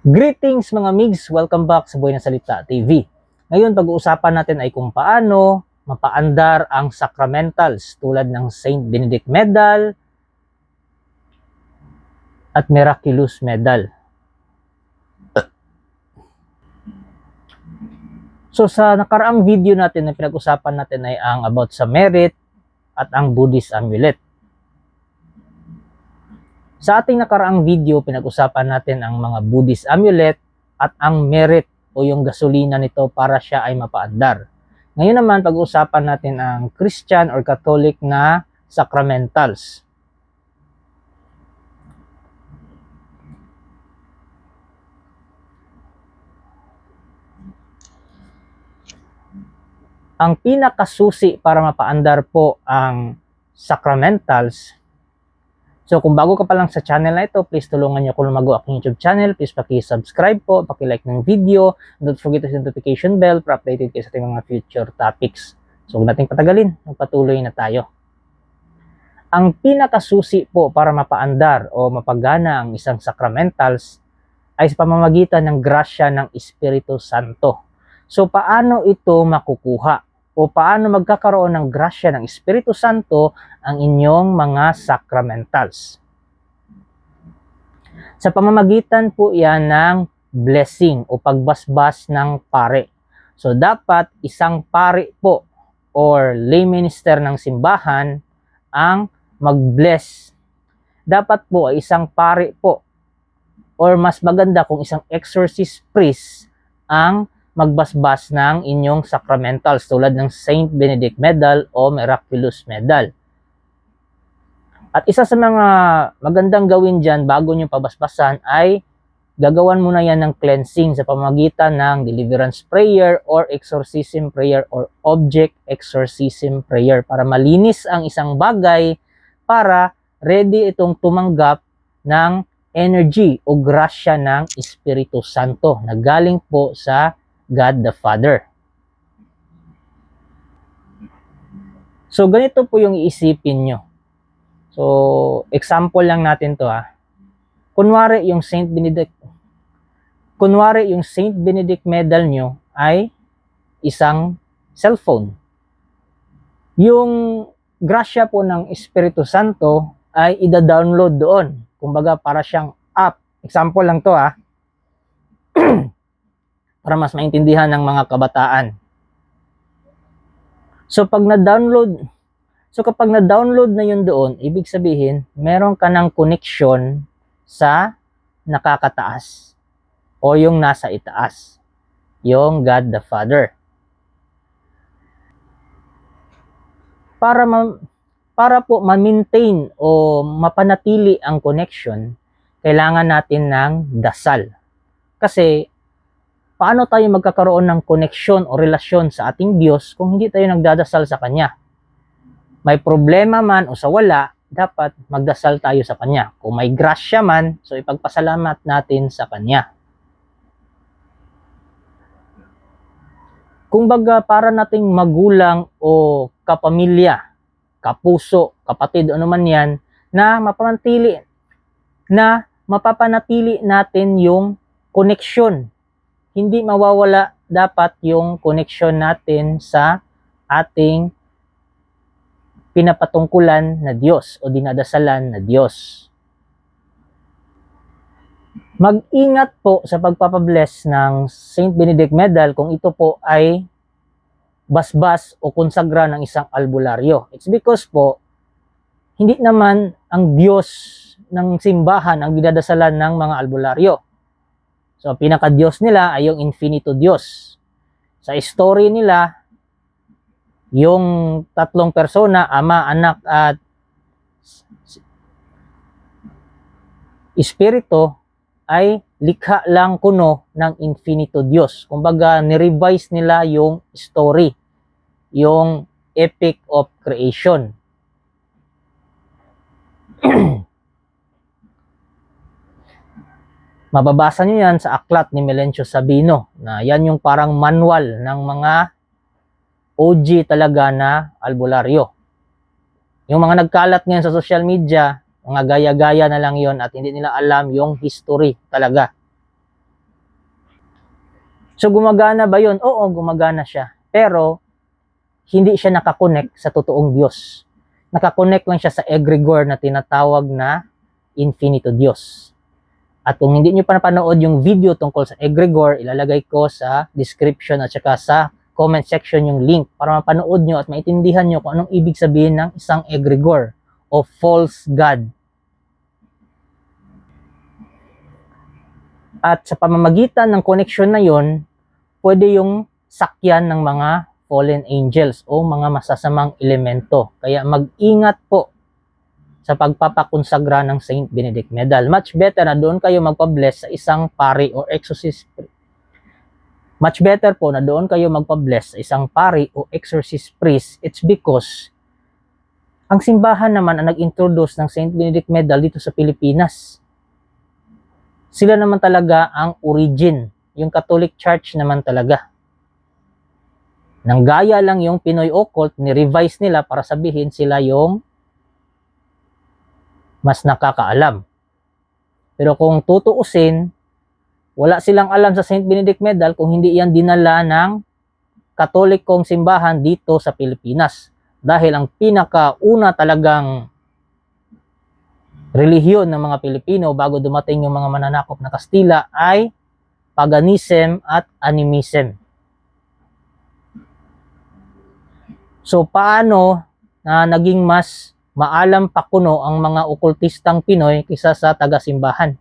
Greetings mga migs! Welcome back sa Buhay ng Salita TV. Ngayon pag-uusapan natin ay kung paano mapaandar ang sacramentals tulad ng Saint Benedict Medal at Miraculous Medal. So sa nakaraang video natin na pinag-usapan natin ay ang about sa merit at ang Buddhist amulet. Sa ating nakaraang video, pinag-usapan natin ang mga Buddhist amulet at ang merit o yung gasolina nito para siya ay mapaandar. Ngayon naman, pag-usapan natin ang Christian or Catholic na sacramentals. Ang pinakasusi para mapaandar po ang sacramentals. So kung bago ka pa lang sa channel na ito, please tulungan niyo ako lumago aking YouTube channel. Please paki-subscribe po, paki-like ng video. Don't forget to hit the notification bell para updated kayo sa ating mga future topics. So huwag nating patagalin, magpatuloy na tayo. Ang pinakasusi po para mapaandar o mapagana ang isang sacramentals ay sa pamamagitan ng grasya ng Espiritu Santo. So paano ito makukuha? O paano magkakaroon ng grasya ng Espiritu Santo ang inyong mga sacramentals? Sa pamamagitan po yan ng blessing o pagbasbas ng pare. So dapat isang pare po or lay minister ng simbahan ang mag-bless. Dapat po ay isang pare po or mas maganda kung isang exorcist priest ang magbasbas ng inyong sacramentals tulad ng Saint Benedict Medal o Miraculous Medal. At isa sa mga magandang gawin dyan bago nyo pabasbasan ay gagawan muna yan ng cleansing sa pamamagitan ng deliverance prayer or exorcism prayer or object exorcism prayer para malinis ang isang bagay para ready itong tumanggap ng energy o grasya ng Espiritu Santo na galing po sa God the Father. So, ganito po yung iisipin nyo. So, example lang natin to ha. Kunwari yung Saint Benedict Medal nyo ay isang cellphone. Yung grasya po ng Espiritu Santo ay ida-download doon. Kumbaga para siyang app. Example lang to ha. Para mas maintindihan ng mga kabataan. So kapag na-download na yun doon, ibig sabihin, meron ka ng connection sa nakakataas o yung nasa itaas, yung God the Father. Para po ma-maintain o mapanatili ang connection, kailangan natin ng dasal. Kasi paano tayo magkakaroon ng koneksyon o relasyon sa ating Diyos kung hindi tayo nagdadasal sa Kanya? May problema man o sa wala, dapat magdasal tayo sa Kanya. Kung may grasya man, so ipagpasalamat natin sa Kanya. Kung baga para nating magulang o kapamilya, kapuso, kapatid, ano man yan, na mapapanatili natin yung koneksyon. Hindi mawawala dapat yung connection natin sa ating pinapatungkulan na Diyos o dinadasalan na Diyos. Mag-ingat po sa pagpapabless ng Saint Benedict Medal kung ito po ay basbas o konsagra ng isang albularyo. It's because po, hindi naman ang Diyos ng simbahan ang dinadasalan ng mga albularyo. So, pinaka-Diyos nila ay yung Infinito Diyos. Sa story nila, yung tatlong persona, Ama, Anak, at Espiritu, ay likha lang kuno ng Infinito Diyos. Kumbaga, nirevise nila yung story, yung epic of creation. Mababasa nyo yan sa aklat ni Melencio Sabino na yan yung parang manual ng mga OG talaga na albularyo. Yung mga nagkalat ngayon sa social media, mga gaya-gaya na lang yon at hindi nila alam yung history talaga. So gumagana ba yun? Oo, gumagana siya. Pero hindi siya nakakonect sa totoong Diyos. Nakakonect lang siya sa egregor na tinatawag na Infinito Diyos. At kung hindi nyo pa napanood yung video tungkol sa egregor, ilalagay ko sa description at saka sa comment section yung link para mapanood nyo at maintindihan nyo kung anong ibig sabihin ng isang egregor o false god. At sa pamamagitan ng connection na yon, pwede yung sakyan ng mga fallen angels o mga masasamang elemento. Kaya mag-ingat po sa pagpapakonsagra ng Saint Benedict Medal. Much better na doon kayo magpa-bless sa isang pari o exorcist. Much better po na doon kayo magpa-bless sa isang pari o exorcist priest. It's because ang simbahan naman ang nag-introduce ng Saint Benedict Medal dito sa Pilipinas. Sila naman talaga ang origin. Yung Catholic Church naman talaga. Nanggaya lang yung Pinoy occult, ni-revise nila para sabihin sila yung mas nakakaalam. Pero kung tutuusin, wala silang alam sa Saint Benedict Medal kung hindi yan dinala ng Katolikong simbahan dito sa Pilipinas. Dahil ang pinakauna talagang relihiyon ng mga Pilipino bago dumating yung mga mananakop na Kastila ay paganism at animism. So paano na naging mas maalam pa kuno ang mga okultistang Pinoy kaysa sa taga-simbahan?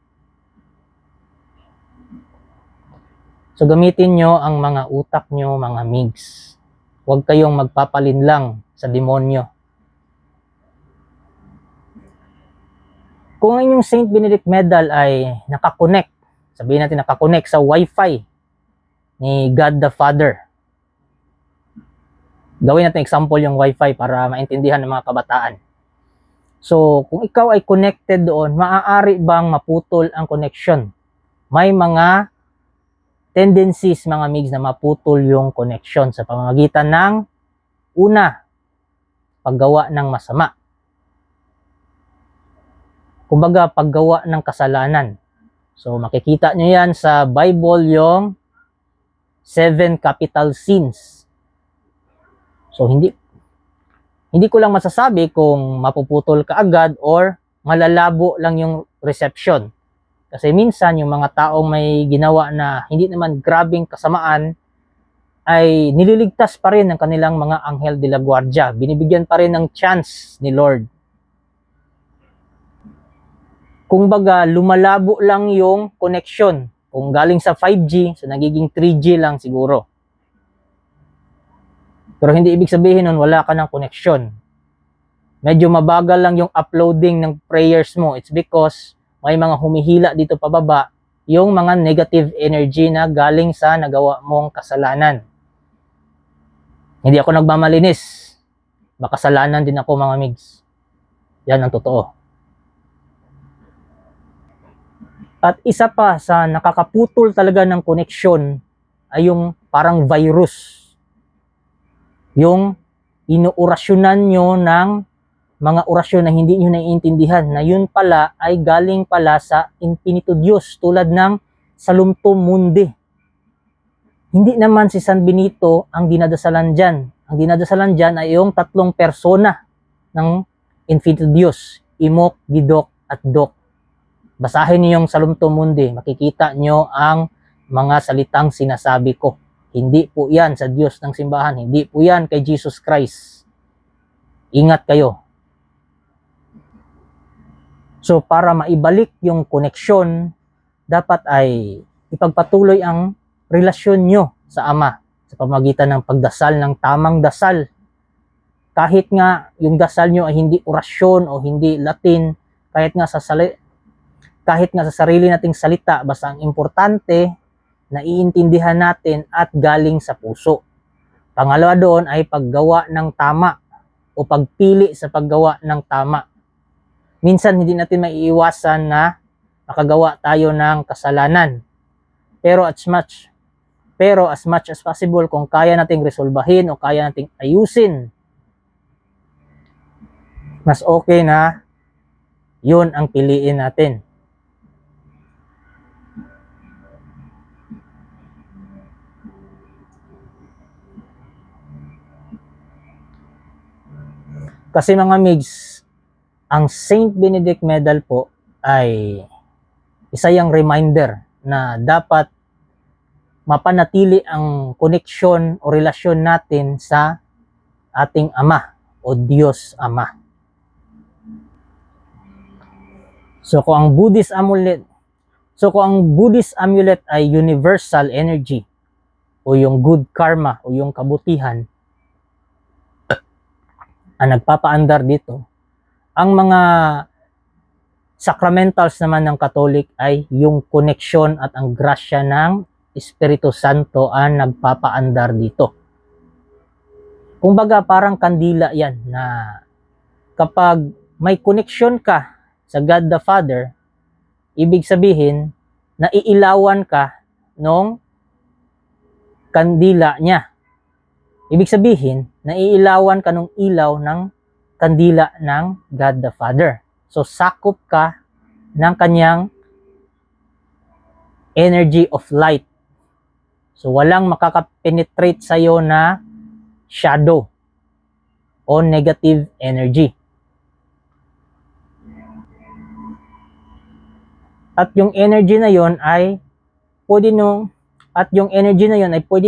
So gamitin nyo ang mga utak nyo, mga migs. Huwag kayong magpapalinlang sa demonyo. Kung ang inyong Saint Benedict Medal ay nakakonect, sabihin natin nakakonect sa Wi-Fi ni God the Father. Gawin natin example yung Wi-Fi para maintindihan ng mga kabataan. So, kung ikaw ay connected doon, maaari bang maputol ang connection? May mga tendencies, mga migs, na maputol yung connection sa pamamagitan ng una, paggawa ng masama. Kumbaga, paggawa ng kasalanan. So, makikita nyo yan sa Bible yung 7 capital sins. So, hindi ko lang masasabi kung mapuputol ka agad or malalabo lang yung reception. Kasi minsan yung mga taong may ginawa na hindi naman grabing kasamaan ay nililigtas pa rin ng kanilang mga anghel de la guardia. Binibigyan pa rin ng chance ni Lord. Kung baga, lumalabo lang yung connection. Kung galing sa 5G, so nagiging 3G lang siguro. Pero hindi ibig sabihin nun wala ka ng connection. Medyo mabagal lang yung uploading ng prayers mo. It's because may mga humihila dito pababa yung mga negative energy na galing sa nagawa mong kasalanan. Hindi ako nagmamalinis. Makasalanan din ako, mga migs. Yan ang totoo. At isa pa sa nakakaputol talaga ng connection ay yung parang virus. Yung inuorasyonan nyo ng mga orasyon na hindi nyo naiintindihan, na yun pala ay galing pala sa Infinito Diyos, tulad ng Salumptum Mundi. Hindi naman si San Benito ang dinadasalan dyan. Ang dinadasalan dyan ay yung 3 persona ng Infinito Diyos, Imok, Gidok, at Dok. Basahin niyo yung Salumptum Mundi, makikita nyo ang mga salitang sinasabi ko. Hindi po yan sa Diyos ng simbahan, hindi po yan kay Jesus Christ. Ingat kayo. So para maibalik yung koneksyon, dapat ay ipagpatuloy ang relasyon nyo sa Ama sa pamamagitan ng pagdasal ng tamang dasal. Kahit nga yung dasal nyo ay hindi orasyon o hindi Latin, kahit nga sa sarili nating salita, basta ang importante na iintindihan natin at galing sa puso. Pangalawa doon ay paggawa ng tama o pagpili sa paggawa ng tama. Minsan hindi natin maiiwasan na makagawa tayo ng kasalanan. Pero as much as possible, kung kaya nating resolbahin o kaya nating ayusin, mas okay na yun ang piliin natin. Kasi mga migs, ang Saint Benedict Medal po ay isa yung reminder na dapat mapanatili ang koneksyon o relasyon natin sa ating Ama o Diyos Ama. So kung ang Buddhist amulet ay universal energy o yung good karma o yung kabutihan, ang nagpapaandar dito, ang mga sacramentals naman ng Katolik ay yung koneksyon at ang grasya ng Espiritu Santo ang nagpapaandar dito. Kumbaga parang kandila yan na kapag may koneksyon ka sa God the Father, ibig sabihin na iilawan ka nung kandila niya. Ibig sabihin na iilawan ka nung ilaw ng kandila ng God the Father. So sakop ka ng kanyang energy of light. So walang makakapenetrate sa iyo na shadow o negative energy. At yung energy na yon ay pwede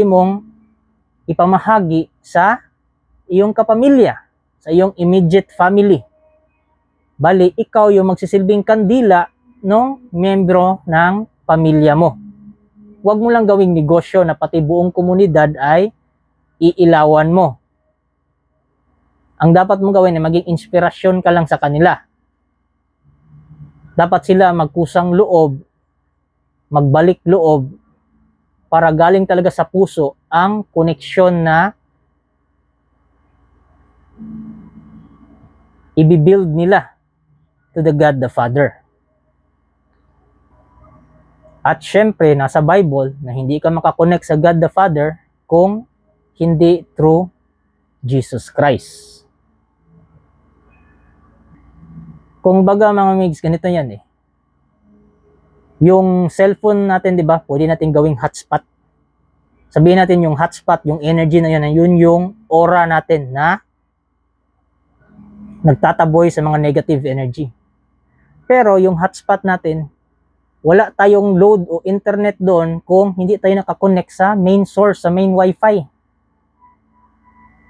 mong ipamahagi sa iyong kapamilya, sa iyong immediate family. Bali, ikaw yung magsisilbing kandila ng membro ng pamilya mo. Huwag mo lang gawing negosyo na pati buong komunidad ay iilawan mo. Ang dapat mong gawin ay maging inspirasyon ka lang sa kanila. Dapat sila magkusang loob, magbalik loob, para galing talaga sa puso ang koneksyon na ibibuild nila to the God the Father. At syempre, nasa Bible na hindi ka makakonect sa God the Father kung hindi through Jesus Christ. Kung baga mga migs, ganito yan eh. Yung cellphone natin, di ba, pwede natin gawing hotspot. Sabihin natin yung hotspot, yung energy na yun yung aura natin na nagtataboy sa mga negative energy. Pero yung hotspot natin, wala tayong load o internet doon kung hindi tayo nakakonect sa main source, sa main wifi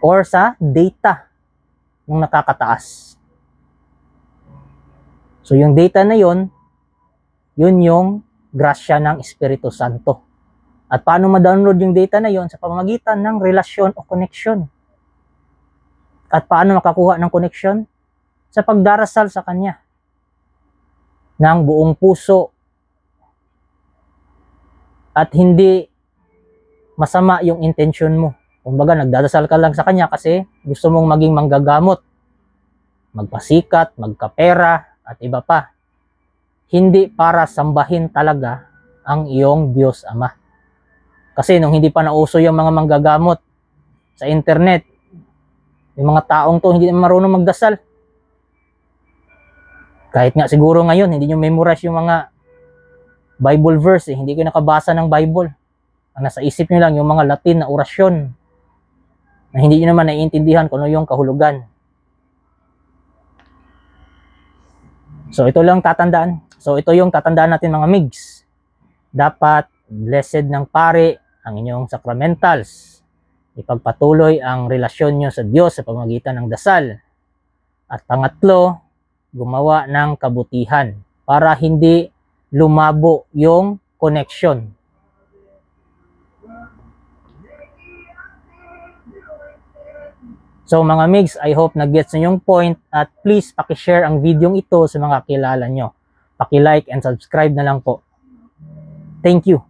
or sa data ng nakakataas. So yung data na yun yung grasya ng Espiritu Santo. At paano ma-download yung data na yon? Sa pamamagitan ng relasyon o connection. At paano makakuha ng connection? Sa pagdarasal sa Kanya ng buong puso. At hindi masama yung intention mo. Kumbaga, nagdadasal ka lang sa Kanya kasi gusto mong maging manggagamot, magpasikat, magkapera, at iba pa. Hindi para sambahin talaga ang iyong Diyos Ama. Kasi nung hindi pa nauso yung mga manggagamot sa internet, yung mga taong to hindi marunong magdasal. Kahit nga siguro ngayon, hindi nyo memorize yung mga Bible verse, hindi kayo nakabasa ng Bible. Ang nasa isip nyo lang yung mga Latin na orasyon na hindi nyo naman naiintindihan kung ano yung kahulugan. So ito yung tatandaan natin mga migs. Dapat blessed ng pare ang inyong sacramentals. Ipagpatuloy ang relasyon nyo sa Diyos sa pamamagitan ng dasal. At pangatlo, gumawa ng kabutihan para hindi lumabo yung connection. So mga migs, I hope nag-gets nyo yung point at please paki-share ang video ito sa mga kilala nyo. Paki-like and subscribe na lang po. Thank you.